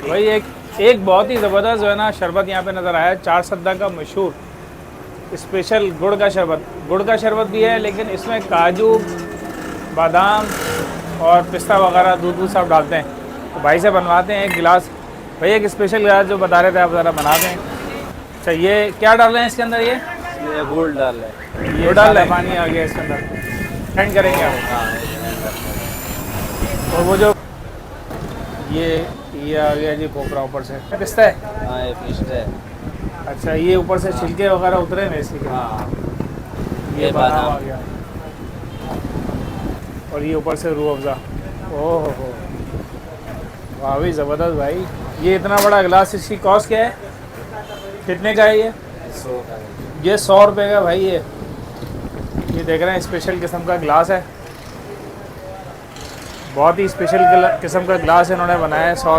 भाई एक बहुत ही ज़बरदस्त जो है ना शरबत यहाँ पे नज़र आया, चार सद्दा का मशहूर स्पेशल गुड़ का शरबत। गुड़ का शरबत भी है लेकिन इसमें काजू, बादाम और पिस्ता वगैरह दूध सब डालते हैं। तो भाई से बनवाते हैं एक गिलास। भाई एक स्पेशल गिलास जो बता रहे थे आप ज़रा बना दें। अच्छा ये क्या डाल रहे हैं इसके अंदर? ये गुड़ डाल रहे हैं। ये डाल रहे हैं, पानी आ गया इसके अंदर, एंड करेंगे आप। हाँ और वो जो ये आ गया जी खोपरा ऊपर से, पिस्ता है। हाँ, ये पिस्ता है। अच्छा ये ऊपर से छिलके वगैरह उतरे ना इसी के। हाँ, ये बादाम आ गया और ये ऊपर से रूह अफ़ज़ा। ओह हो, वाह भाई ज़बरदस्त भाई। ये इतना बड़ा गिलास, इसकी कॉस्ट क्या है, कितने का है ये? 100 का है। ये 100 रुपये का भाई। ये देख रहे हैं स्पेशल किस्म का गिलास है, बहुत ही स्पेशल किस्म का गिलास इन्होंने बनाया है। 100